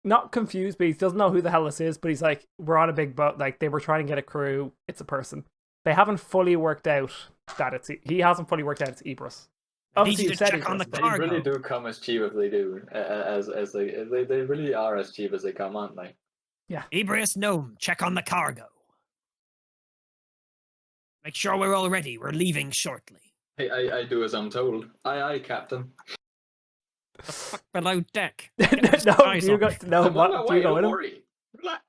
not confused, but he doesn't know who the hell this is. But he's like, we're on a big boat. Like they were trying to get a crew. It's a person. They haven't fully worked out that he hasn't fully worked out it's Ibris. I need Obviously, you you've to said check on the Ibris. They cargo. really do come as cheap as they do, as they really are as cheap as they come, aren't they? Yeah. Ebrius Gnome, check on the cargo. Make sure we're all ready. We're leaving shortly. Hey, I do as I'm told. Aye, Captain. The fuck below deck? No, do you go? No, I'm on my what? Do way, you go don't with him? worry. Relax.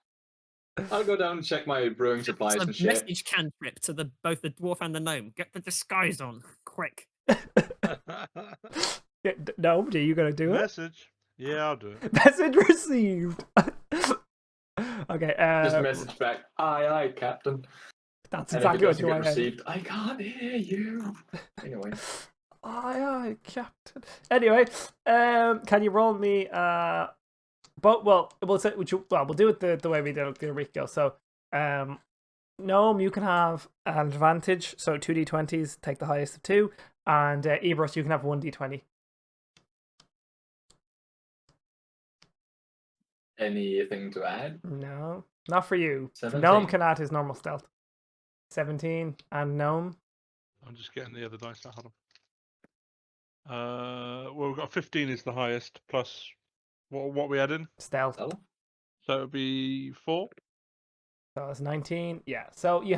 I'll go down and check my brewing supplies It's and a shit. message cantrip to both the dwarf and the gnome. Get the disguise on, quick. Yeah, no, are you gonna do it? Message. Yeah, I'll do it. Message received. Okay. Just message back. Aye, Captain. That's And exactly if what it you doesn't want. get received, I can't hear you. Anyway. Aye, Captain. Anyway, can you roll me? But we'll say we'll do it the way we did it a week ago. So, Gnome, you can have an advantage. So 2d20s, take the highest of 2, and Ebros, you can have 1d20. Anything to add? No, not for you. 17. Gnome can add his normal stealth. 17 and Gnome. I'm just getting the other dice. I had them. Well, we've got 15 is the highest, plus what we add in? Stealth. Oh. So it would be 4. So it's 19. Yeah. So you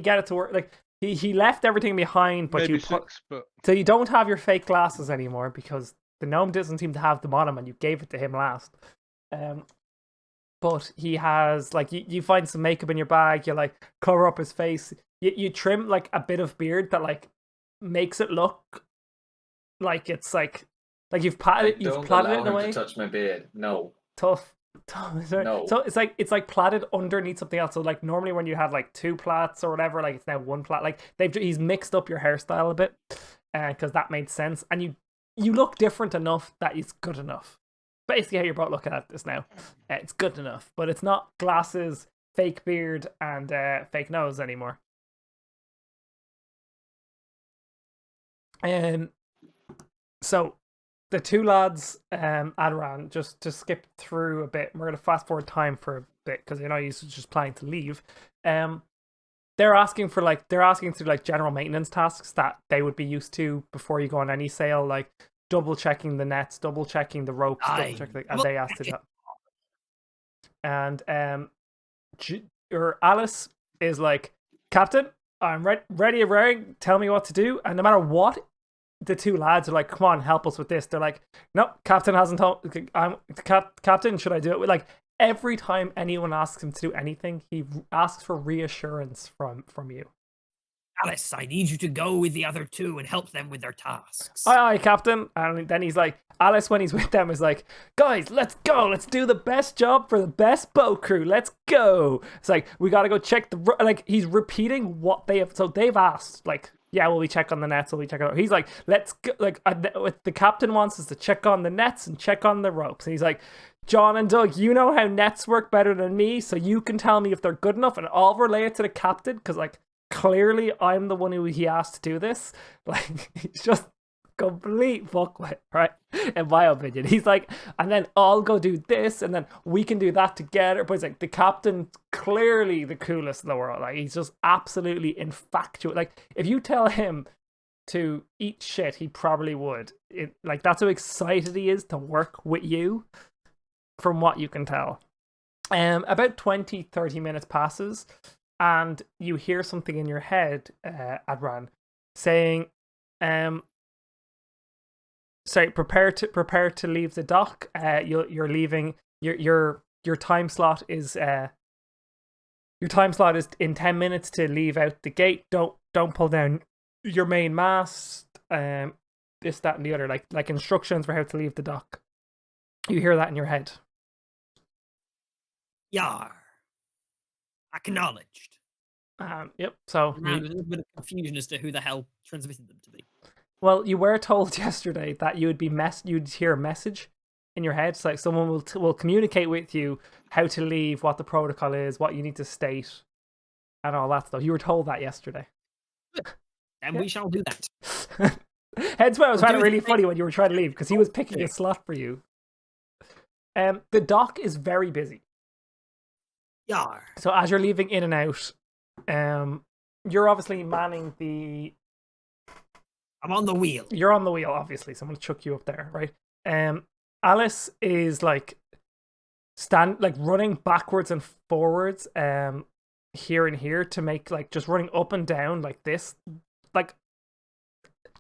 get it to work. Like he left everything behind, but Maybe you 6, but so you don't have your fake glasses anymore because the gnome doesn't seem to have them on him, and you gave it to him last. But he has like you find some makeup in your bag. You like cover up his face. You trim like a bit of beard that like makes it look like it's like you've plaited it in a way. To touch my beard. No. Tough. No. So it's like plaited underneath something else. So like normally when you had like 2 plaits or whatever, like it's now 1 plait. Like he's mixed up your hairstyle a bit, because that made sense, and you look different enough that it's good enough. Basically, how you're both looking at this now, it's good enough, but it's not glasses, fake beard, and fake nose anymore. So the 2 lads, Adran, just to skip through a bit, we're going to fast forward time for a bit because he's just planning to leave. They're asking for general maintenance tasks that they would be used to before you go on any sail, like double checking the nets, double checking the ropes, double checking, and they asked it. And Alice is like, Captain, I'm ready, raring. Tell me what to do, and no matter what. The 2 lads are like, come on, help us with this. They're like, nope, Captain hasn't told. Captain, should I do it? Like every time anyone asks him to do anything, he asks for reassurance from you. Alice, I need you to go with the other 2 and help them with their tasks. Aye, Captain. And then he's like, Alice, when he's with them, is like, guys, let's go. Let's do the best job for the best boat crew. Let's go. It's like, we got to go check like, he's repeating what they have. So they've asked, like, yeah, will we check on the nets? Will we check on? He's like, let's go. Like, what the captain wants us to check on the nets and check on the ropes. And he's like, John and Doug, you know how nets work better than me, so you can tell me if they're good enough, and I'll relay it to the captain because, like, clearly I'm the one who he asked to do this. Like, he's just complete fuckwit, right? In my opinion, he's like, and then I'll go do this, and then we can do that together. But it's like the captain, clearly the coolest in the world. Like he's just absolutely infatuated. Like if you tell him to eat shit, he probably would. Like that's how excited he is to work with you, from what you can tell. About 20-30 minutes passes, and you hear something in your head, Adran, saying, sorry, prepare to leave the dock. You're leaving. Your time slot is in 10 minutes to leave out the gate. Don't pull down your main mast. This, that, and the other. Like instructions for how to leave the dock. You hear that in your head. Yar. Acknowledged. Yep. So There's a little bit of confusion as to who the hell transmitted them to me. Well, you were told yesterday that you'd hear a message in your head. It's like someone will communicate with you how to leave, what the protocol is, what you need to state, and all that stuff. You were told that yesterday. And we shall do that. Hence why I was finding it really funny when you were trying to leave, because he was picking a slot for you. The dock is very busy. Yar. So as you're leaving in and out, you're obviously manning I'm on the wheel. You're on the wheel, obviously. Someone chuck you up there, right? Alice is like running backwards and forwards, here and here to make like just running up and down like this, like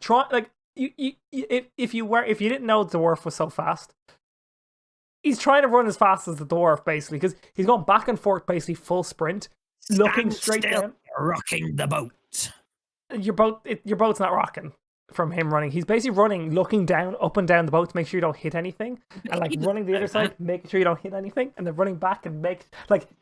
try like if you didn't know the dwarf was so fast. He's trying to run as fast as the dwarf, basically, because he's going back and forth, basically full sprint, looking Stand straight still, down. rocking the boat. Your boat's not rocking from him running. He's basically running, looking down, up and down the boat to make sure you don't hit anything, and like running the other side, making sure you don't hit anything, and then running back and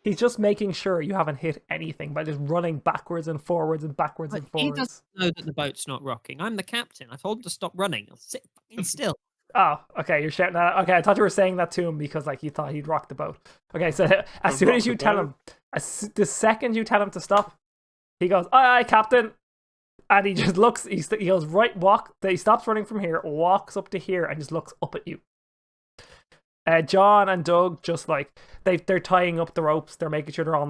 he's just making sure you haven't hit anything by just running backwards and forwards and backwards and He forwards. doesn't know that the boat's not rocking. I'm the captain. I told him to stop running. I'll sit fucking still. Oh, okay, you're shouting that. Okay, I thought you were saying that to him because like you thought he'd rock the boat. Okay, so as soon as you tell him, the second you tell him to stop, he goes, "Aye, aye, captain." And he just looks, he goes, right, walk. He stops running from here, walks up to here, and just looks up at you. John and Doug just like, they're tying up the ropes. They're making sure they're all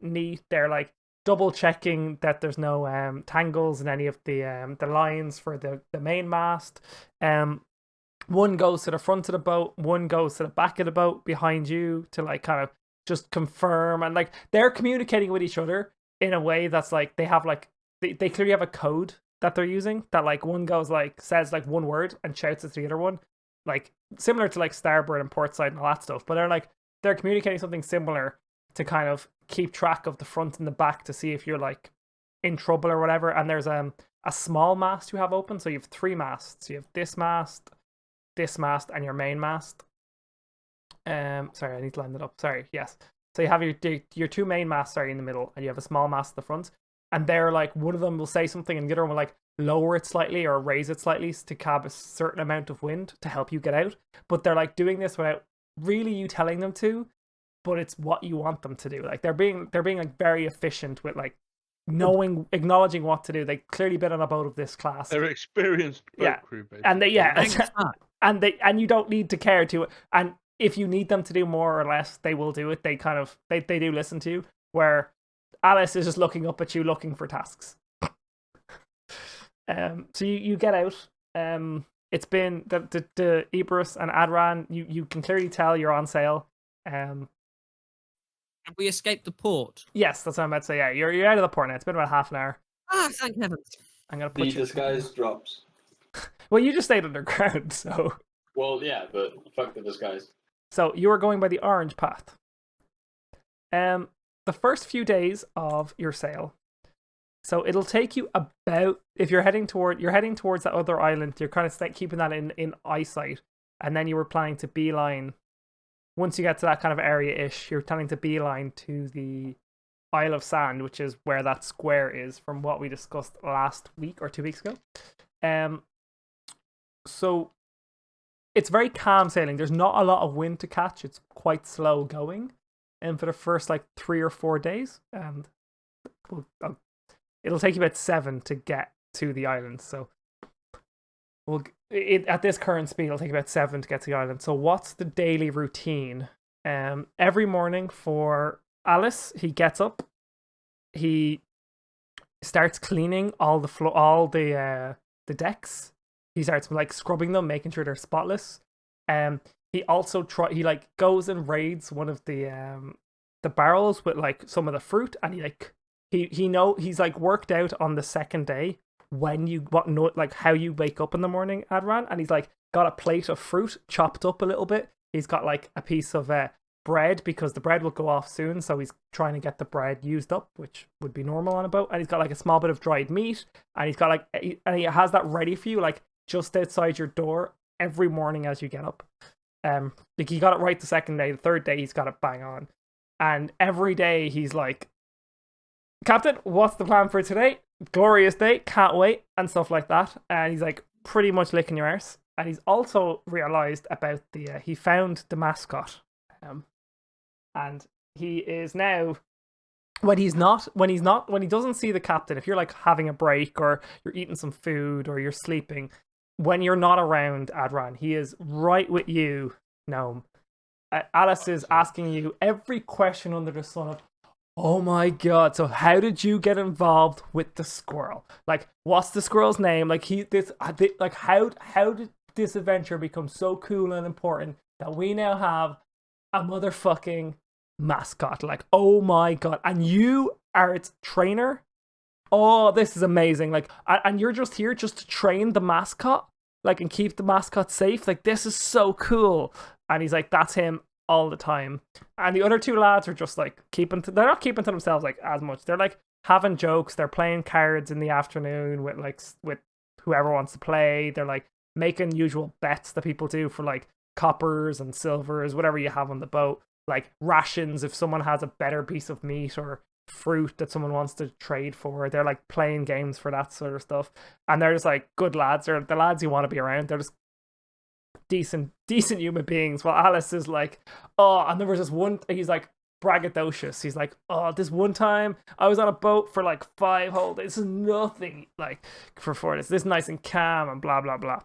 neat. They're like double checking that there's no tangles in any of the lines for the main mast. One goes to the front of the boat, one goes to the back of the boat behind you to like kind of just confirm. And like they're communicating with each other in a way that's like they have like, they clearly have a code that they're using that like one goes like says like one word and shouts it to the other one, like similar to like starboard and port side and all that stuff. But they're communicating something similar to kind of keep track of the front and the back to see if you're like in trouble or whatever. And there's a small mast you have open, so you have 3 masts. You have this mast, and your main mast. Sorry, I need to line that up. Sorry, yes. So you have your 2 main masts in the middle, and you have a small mast at the front. And they're like, one of them will say something and the other one will like lower it slightly or raise it slightly to cap a certain amount of wind to help you get out. But they're like doing this without really you telling them to, but it's what you want them to do. Like they're being like very efficient with like acknowledging what to do. They clearly been on a boat of this class. They're experienced boat crew, basically. And and you don't need to care to it. And if you need them to do more or less, they will do it. They kind of they do listen to you. Where Alice is just looking up at you, looking for tasks. So you get out. It's been the Eberus and Adran. You can clearly tell you're on sail. Have we escaped the port? Yes, that's what I'm about to say. Yeah, you're out of the port now. It's been about half an hour. Ah, thank heavens. I'm gonna put The disguise drops. Well, you just stayed underground, so. Well, yeah, but fuck the disguise. So you are going by the orange path. The first few days of your sail. So it'll take you about, if you're heading towards that other island, you're kind of keeping that in eyesight, and then you were planning to beeline. Once you get to that kind of area-ish, you're planning to beeline to the Isle of Sand, which is where that square is from what we discussed last week or 2 weeks ago. So it's very calm sailing. There's not a lot of wind to catch. It's quite slow going. And for the first like 3 or 4 days, and it'll take you about 7 to get to the island. So at this current speed, it'll take about 7 to get to the island. So what's the daily routine? Every morning for Alice, he gets up, he starts cleaning all the decks. He starts like scrubbing them, making sure they're spotless. He also goes and raids one of the barrels with like some of the fruit, and he's like worked out on the second day how you wake up in the morning, Adran, and he's like got a plate of fruit chopped up a little bit. He's got like a piece of bread because the bread will go off soon, so he's trying to get the bread used up, which would be normal on a boat. And he's got like a small bit of dried meat, and he's got and he has that ready for you like just outside your door every morning as you get up. Like he got it right the second day. The third day he's got it bang on, and every day he's like, "Captain, what's the plan for today? Glorious day, can't wait," and stuff like that. And he's like pretty much licking your arse. And he's also realized about he found the mascot, and he is now when he doesn't see the captain. If you're like having a break or you're eating some food or you're sleeping. When you're not around, Adran, he is right with you, Gnome. Alice is asking you every question under the sun of, oh my god, so how did you get involved with the squirrel? Like, what's the squirrel's name? Like, how did this adventure become so cool and important that we now have a motherfucking mascot? Like, oh my god, and you are its trainer? Oh, this is amazing. Like, and you're just here just to train the mascot, like, and keep the mascot safe. Like, this is so cool. And he's like, that's him all the time. And the other two lads are just like they're not keeping to themselves like as much. They're like having jokes. They're playing cards in the afternoon with whoever wants to play. They're like making usual bets that people do for like coppers and silvers, whatever you have on the boat. Like rations if someone has a better piece of meat or fruit that someone wants to trade for. They're like playing games for that sort of stuff. And they're just like good lads. They're the lads you want to be around. They're just decent human beings. While Alice is like, oh, and there was this one, he's like braggadocious. He's like, oh, this one time I was on a boat for like 5 whole days. This is nothing like for 4 days. This is nice and calm and blah blah blah.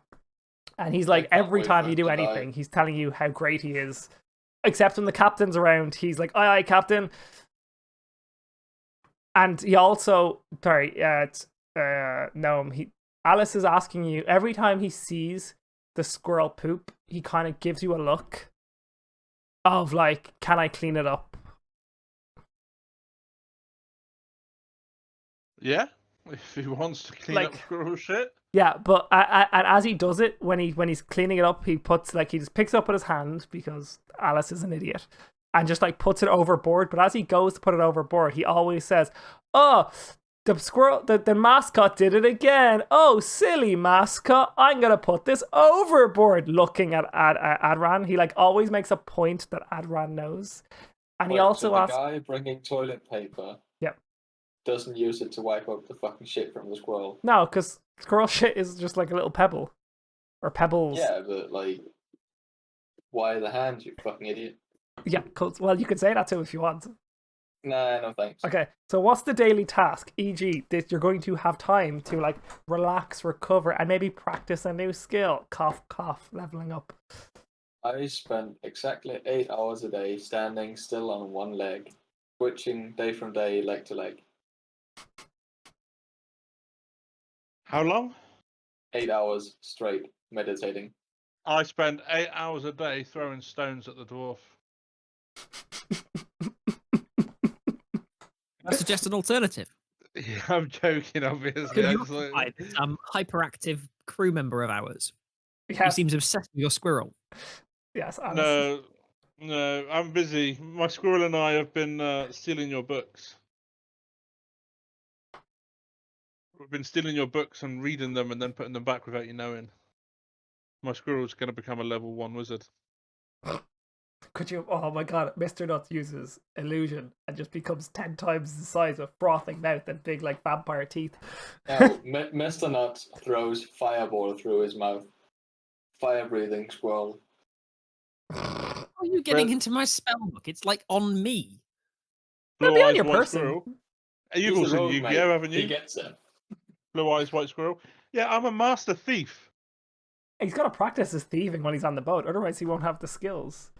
And he's like, every time you do anything, he's telling you how great he is. Except when the captain's around, he's like, aye, captain. And he also, Alice is asking you every time he sees the squirrel poop, he kind of gives you a look of like, can I clean it up? Yeah, if he wants to clean up squirrel shit. Yeah, but and as he does it, when he's cleaning it up, he just picks it up with his hand because Alice is an idiot, and just like puts it overboard. But as he goes to put it overboard, he always says, "Oh, the squirrel, the mascot did it again. Oh, silly mascot! I'm gonna put this overboard." Looking at Adran, he like always makes a point that Adran knows, and he also asks, the guy bringing toilet paper. Yep. Doesn't use it to wipe up the fucking shit from the squirrel. No, because squirrel shit is just like a little pebble, or pebbles. Yeah, but like, why the hands, you fucking idiot? Yeah, well, you can say that too if you want. Nah, no thanks. Okay, so what's the daily task? E.g., that you're going to have time to like relax, recover, and maybe practice a new skill. Cough, cough, leveling up. I spent exactly 8 hours a day standing still on one leg, switching day from day, leg to leg. How long? 8 hours straight meditating. I spend 8 hours a day throwing stones at the dwarf. I suggest an alternative. Yeah, I'm joking, obviously. Could you occupy this hyperactive crew member of ours? Yes. He seems obsessed with your squirrel. Yes, Alice. No, I'm busy. My squirrel and I have been stealing your books. We've been stealing your books and reading them and then putting them back without you knowing. My squirrel's going to become a level 1 wizard. Could you? Oh my god, Mr. Nuts uses illusion and just becomes 10 times the size of frothing mouth and big like vampire teeth. Now, Mr. Nuts throws fireball through his mouth. Fire breathing squirrel. How are you getting into my spell book? It's like on me. It'll be on Blue-eyes, your white person. squirrel. You've He's a also rogue, Yu-Gi-Oh, mate. haven't you? He gets it. Blue eyes, white squirrel. Yeah, I'm a master thief. He's got to practice his thieving when he's on the boat, otherwise he won't have the skills.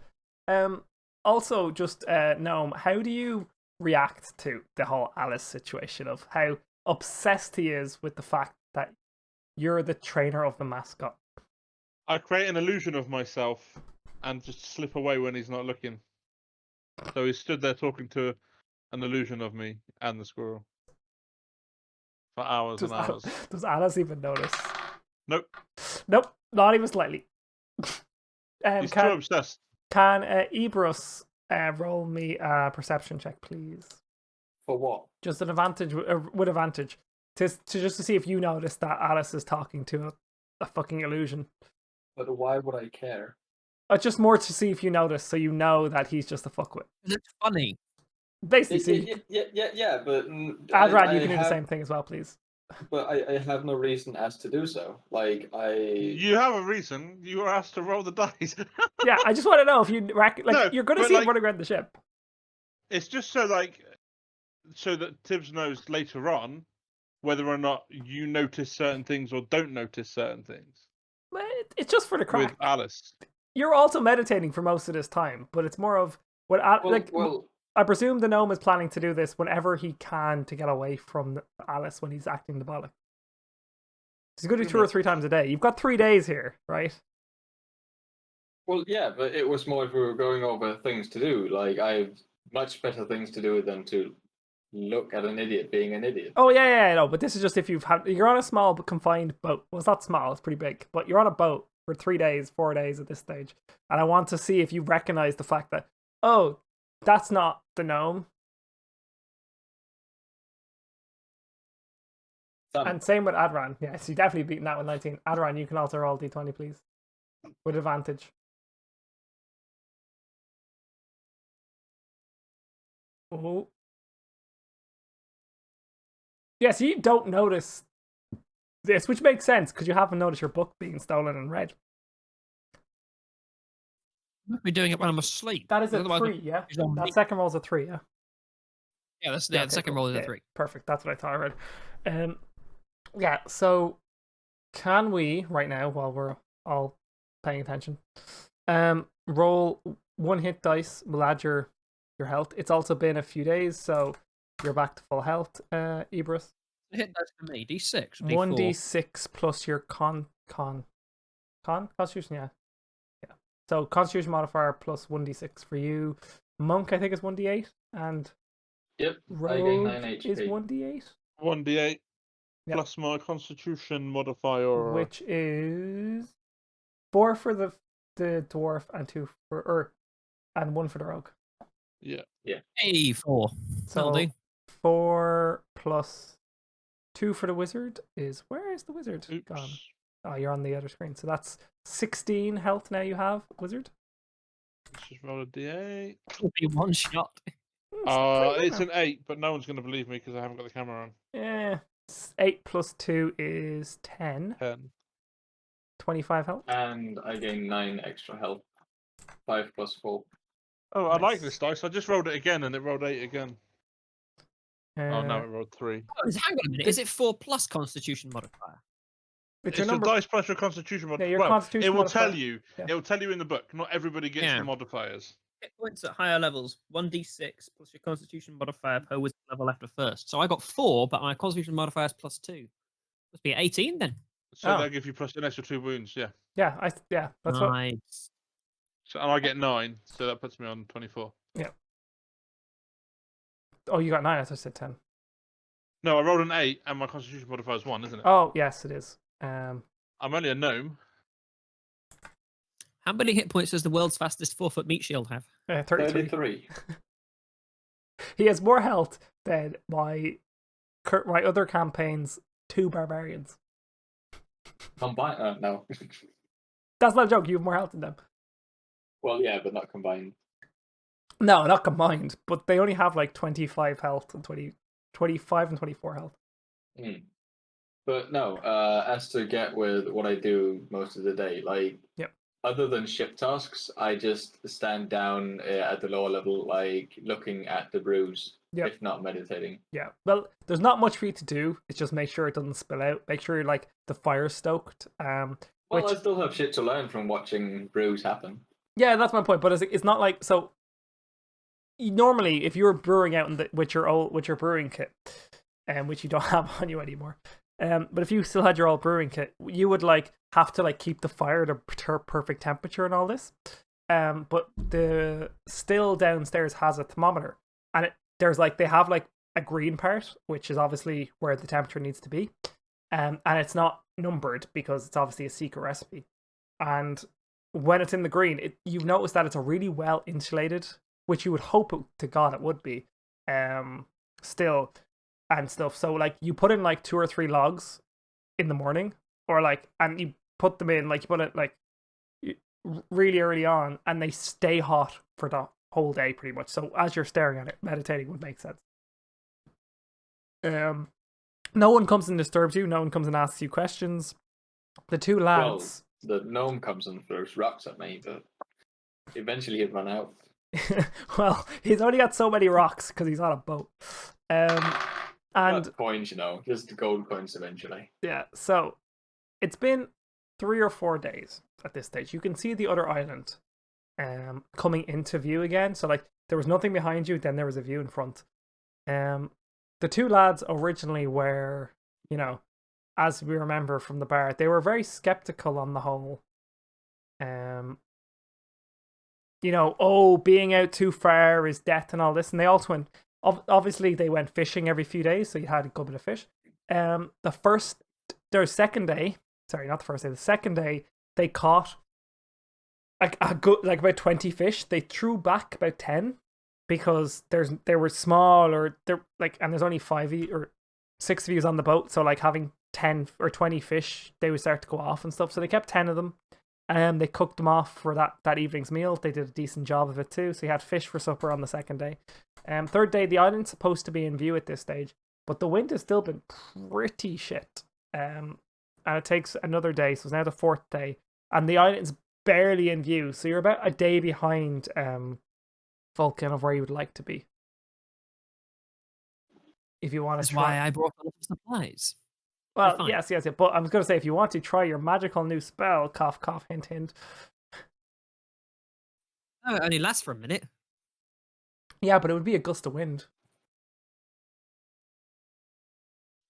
Also, just Gnome, how do you react to the whole Alice situation of how obsessed he is with the fact that you're the trainer of the mascot? I create an illusion of myself and just slip away when he's not looking. So he's stood there talking to an illusion of me and the squirrel for hours and hours. Does Alice even notice? Nope. Nope, not even slightly. He's too obsessed. Can Ebrus roll me a perception check, please? For what? Just an advantage, with advantage. To just to see if you notice that Alice is talking to a fucking illusion. But why would I care? Just more to see if you notice, so you know that he's just a fuckwit. It's funny. Basically, Yeah, but... Adran, you can do the same thing as well, please. But I have no reason as to do so. Like, You have a reason. You were asked to roll the dice. Yeah, I just want to know if you No, you're going to but, see him like, running around the ship. It's just so that Tibbs knows later on whether or not you notice certain things or don't notice certain things. It's just for the crack. With Alice. you're also meditating for most of this time, but it's more of what Well, I presume the gnome is planning to do this whenever he can to get away from Alice when he's acting the bollock. He's going to do 2 or 3 times a day. You've got 3 days here, right? yeah, but it was more if we were going over things to do. Like, I have much better things to do than to look at an idiot being an idiot. Oh yeah, I know. But this is just if you're on a small but confined boat. Well, it's not small; it's pretty big. But you're on a boat for 3 days, 4 days at this stage, and I want to see if you recognize the fact that that's not the gnome. And same with Adran. Yes, you definitely beaten that with 19. Adran, you can also roll d20, please, with advantage. Oh. Yes, you don't notice this, which makes sense because you haven't noticed your book being stolen and read. I must be doing it when I'm asleep. That is a Otherwise 3, yeah? That second roll's a 3, yeah? Yeah, the second roll is a 3. Perfect, that's what I thought I read. Yeah, so can we, right now, while we're all paying attention, roll 1 hit dice, we'll add your health. It's also been a few days, so you're back to full health, Ibris. Hit dice for me, d6. 1d6 plus your constitution, yeah. So constitution modifier plus 1d6 for you. Monk, I think, is 1d8, and Yep, I gain 9 HP. is 1d8. 1d8 Yep. plus my constitution modifier. Which is 4 for the dwarf and 2 for and 1 for the rogue. Yeah. Hey, 4. So 4 plus 2 for the wizard is, where is the wizard Oops. gone? Oh, you're on the other screen. So that's 16 health now you have, wizard. Let's just roll a d8. It'll be 1 shot. It's an 8, but no one's going to believe me because I haven't got the camera on. Yeah. 8 plus 2 is 10. 10. 25 health. And I gain 9 extra health. 5 plus 4. Oh, I like Nice. this dice. I just rolled it again and it rolled 8 again. Oh, no, it rolled 3. Hang on a minute. Is it 4 plus constitution modifier? It's It's your your number. dice plus your constitution modifier. your well, constitution it will modifier. tell you. Yeah. It will tell you in the book. Not everybody gets Yeah. the modifiers. Hit points at higher levels, 1d6 plus your constitution modifier per wisdom level after first. So I got 4, but my constitution modifier is plus 2. Must be 18 then. So Oh. they'll give you plus an extra 2 wounds. Yeah. Yeah, that's what. Nice. So, and I get 9, so that puts me on 24. Oh, you got 9. I thought I said 10. No, I rolled an 8, and my constitution modifier is 1, isn't it? Oh, yes, it is. I'm only a gnome. How many hit points does the world's fastest 4-foot meat shield have? 33. 33. He has more health than my other campaign's 2 barbarians. Combined? No. That's not a joke. You have more health than them. Well, yeah, but not combined. No, not combined. But they only have like 25 health and 25 and 24 health. Mm. But no, as to get with what I do most of the day, like, other than ship tasks, I just stand down at the lower level, like, looking at the brews, if not meditating. Yeah, well, there's not much for you to do. It's just make sure it doesn't spill out. Make sure like the fire's stoked. Well, I still have shit to learn from watching brews happen. Yeah, that's my point. But it's not like, so normally if you were brewing out with your brewing kit, which you don't have on you anymore. But if you still had your old brewing kit, you would like have to like keep the fire at a perfect temperature and all this. But the still downstairs has a thermometer, and they have like a green part, which is obviously where the temperature needs to be. And it's not numbered because it's obviously a secret recipe. And when it's in the green, you've noticed that it's a really well insulated, which you would hope to God it would be. Still. And stuff. So like you put in like 2 or 3 logs in the morning, or like, and you put them in, like you put it like really early on, and they stay hot for the whole day pretty much. So as you're staring at it, meditating would make sense. No one comes and disturbs you. No one comes and asks you questions. The 2 lads. Well, the gnome comes and throws rocks at me, but eventually he'd run out. Well, he's only got so many rocks because he's on a boat. And not coins, just the gold coins eventually. Yeah, so it's been 3 or 4 days at this stage. You can see the other island coming into view again. So like there was nothing behind you, then there was a view in front. The two lads originally were, you know, as we remember from the bar, they were very skeptical on the whole. You know, oh, being out too far is death and all this, and they also went. Obviously, they went fishing every few days, so you had a good bit of fish. The second day, sorry, not the first day. The second day, they caught like a good, like about 20 fish. They threw back about 10 because they were small, or they're like, and there's only 5 or 6 of you on the boat, so like having 10 or 20 fish, they would start to go off and stuff. So they kept 10 of them. They cooked them off for that evening's meal. They did a decent job of it too. So you had fish for supper on the second day. Third day, the island's supposed to be in view at this stage, but the wind has still been pretty shit. And it takes another day, so it's now the 4th day, and the island's barely in view. So you're about a day behind Vulcan of where you would like to be. If you want to try. That's why I brought a lot of supplies. Well, yes. But I was going to say, if you want to try your magical new spell, cough, cough, hint, hint. Oh, it only lasts for a minute. Yeah, but it would be a gust of wind.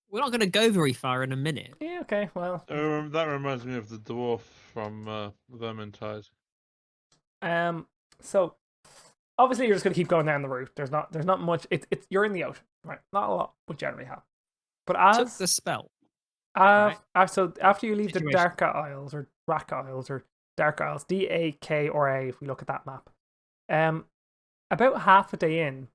We're not going to go very far in a minute. Yeah, okay, well. That reminds me of the dwarf from Vermintide. So obviously you're just going to keep going down the route. There's not much. It's you're in the ocean, right? Not a lot would generally happen. But as took the spell. Right. So after you leave Situation. the Dark Isles or Rack Isles or Dark Isles, DAK or A, if we look at that map, about half a day in,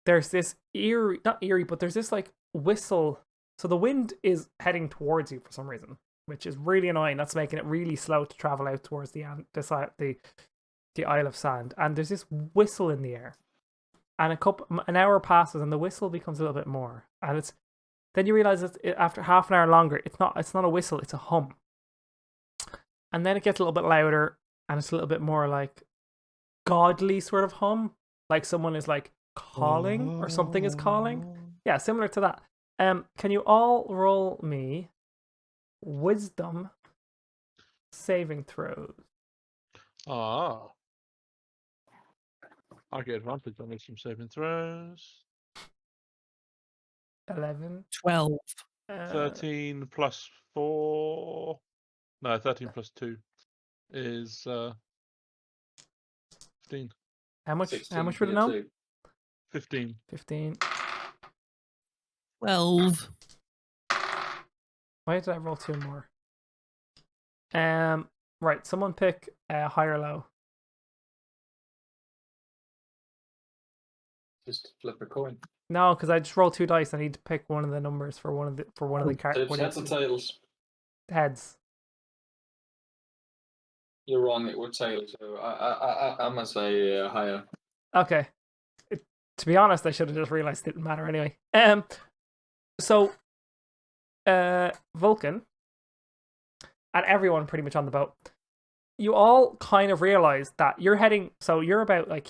there's this not eerie, but there's this like whistle. So the wind is heading towards you for some reason, which is really annoying. That's making it really slow to travel out towards the Isle of Sand. And there's this whistle in the air, and an hour passes, and the whistle becomes a little bit more, and then you realize that after half an hour longer, it's not a whistle, it's a hum. And then it gets a little bit louder, and it's a little bit more like godly sort of hum, like someone is like calling or something is calling. Yeah, similar to that. Can you all roll me wisdom saving throws? I get advantage on wisdom saving throws. 11. 12. 13 plus 4. No, 13 plus 2 is 15. How much? 16 How much for would it you know? too. 15. 15. 12. Why did I roll 2 more? Right. Someone pick high or low. Just flip a coin. No, because I just rolled 2 dice. I need to pick one of the numbers for one of the cards. Heads or tails? Heads. You're wrong. It would tails. So I'm gonna say higher. Okay. To be honest, I should have just realized it didn't matter anyway. So, Vulcan and everyone pretty much on the boat, you all kind of realize that you're heading. So you're about like,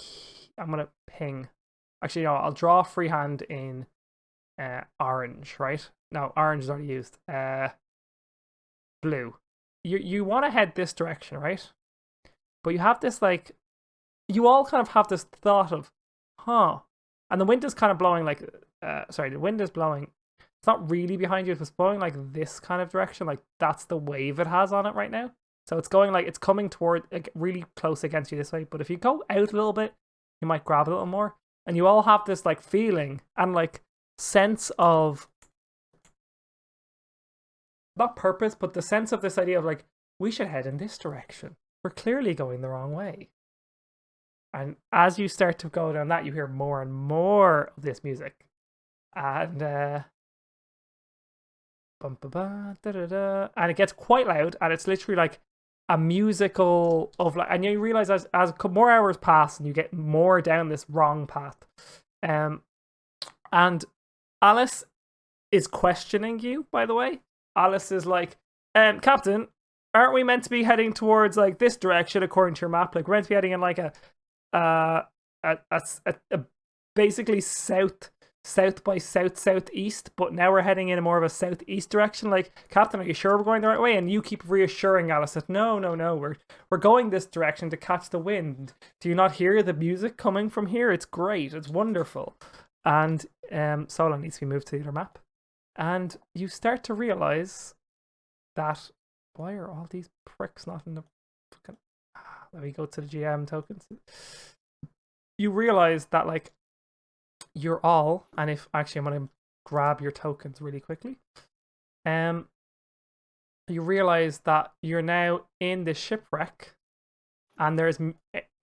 I'm gonna ping. Actually, no, I'll draw freehand in orange, right? No, orange is already used. Blue. You want to head this direction, right? But you have this like, you all kind of have this thought of, huh? And the wind is kind of blowing like, the wind is blowing. It's not really behind you. It's blowing like this kind of direction. Like that's the wave it has on it right now. So it's going like, it's coming toward, like really close against you this way. But if you go out a little bit, you might grab a little more. And you all have this like feeling and like sense of, not purpose, but the sense of this idea of like, we should head in this direction. We're clearly going the wrong way. And as you start to go down that, you hear more and more of this music. And and it gets quite loud, and it's literally like a musical of like, and you realize as more hours pass and you get more down this wrong path. And Alice is questioning you, by the way. Alice is like, Captain, aren't we meant to be heading towards like this direction according to your map? Like we're meant to be heading in like a basically south south by southeast, but now we're heading in a more of a southeast direction. Like, Captain, are you sure we're going the right way? And you keep reassuring Alice that no, we're going this direction to catch the wind. Do you not hear the music coming from here? It's great. It's wonderful. And Solon needs to be moved to the other map. And you start to realize that why are all these pricks not in the fucking... Let me go to the GM tokens. You realize that, like, you're all, and if actually I'm going to grab your tokens really quickly. You realize that you're now in the shipwreck, and there's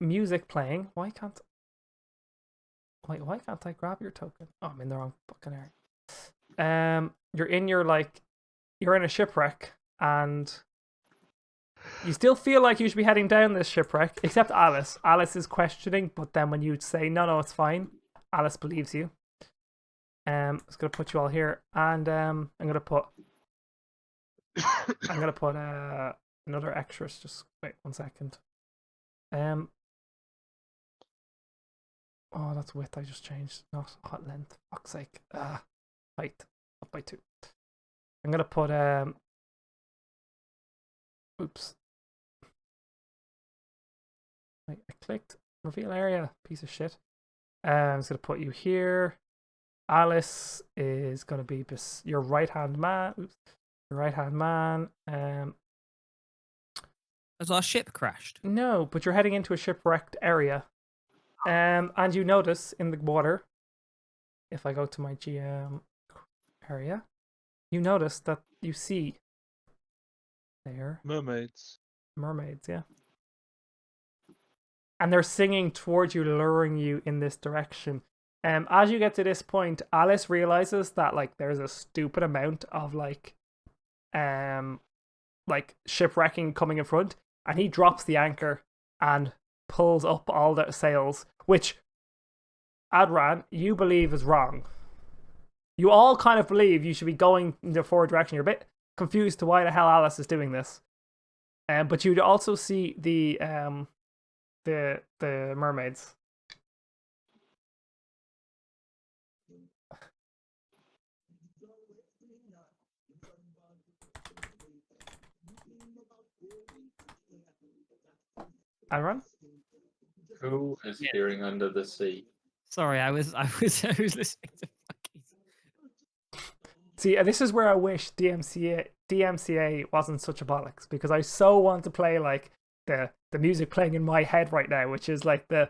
music playing. Why can't I grab your token? Oh, I'm in the wrong fucking area. You're in a shipwreck, and you still feel like you should be heading down this shipwreck, except Alice. Alice is questioning, but then when you say no, it's fine, Alice believes you. I'm just gonna put you all here, and I'm gonna put another extras. Just wait 1 second. Oh, that's width I just changed, not hot length. Fuck's sake. Height up by 2. I'm gonna put oops. Wait, I clicked reveal area. Piece of shit. I'm just gonna put you here. Alice is gonna be your right hand man. Oops. Your right hand man. Has our ship crashed? No, but you're heading into a shipwrecked area. And you notice in the water, if I go to my GM area, you notice that you see there mermaids, yeah, and they're singing towards you, luring you in this direction. As you get to this point, Alice realizes that, like, there's a stupid amount of like shipwrecking coming in front, and he drops the anchor and pulls up all the sails, which Adran, you believe is wrong. You all kind of believe you should be going in the forward direction. You're a bit confused to why the hell Alice is doing this. But you'd also see the mermaids. Adran? Who is peering under the sea? Sorry, I was listening to Funkees. See, this is where I wish DMCA wasn't such a bollocks, because I so want to play like the music playing in my head right now, which is like the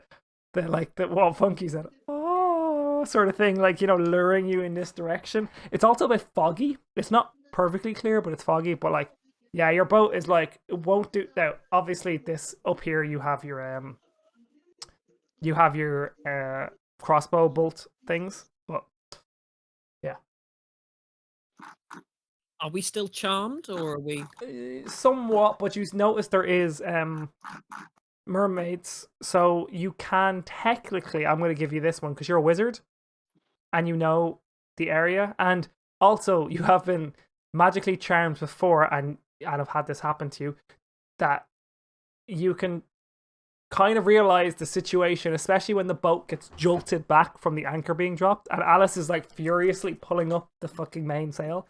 what Funky said, oh, sort of thing, like, you know, luring you in this direction. It's also a bit foggy. It's not perfectly clear, but it's foggy. But like, yeah, your boat is like, it won't do. Now, obviously, this up here, you have your crossbow bolt things, but yeah. Are we still charmed, or are we? Somewhat, but you notice there is mermaids, so you can technically. I'm going to give you this one because you're a wizard, and you know the area, and also you have been magically charmed before, and have had this happen to you, that you can kind of realize the situation, especially when the boat gets jolted back from the anchor being dropped, and Alice is like furiously pulling up the fucking mainsail,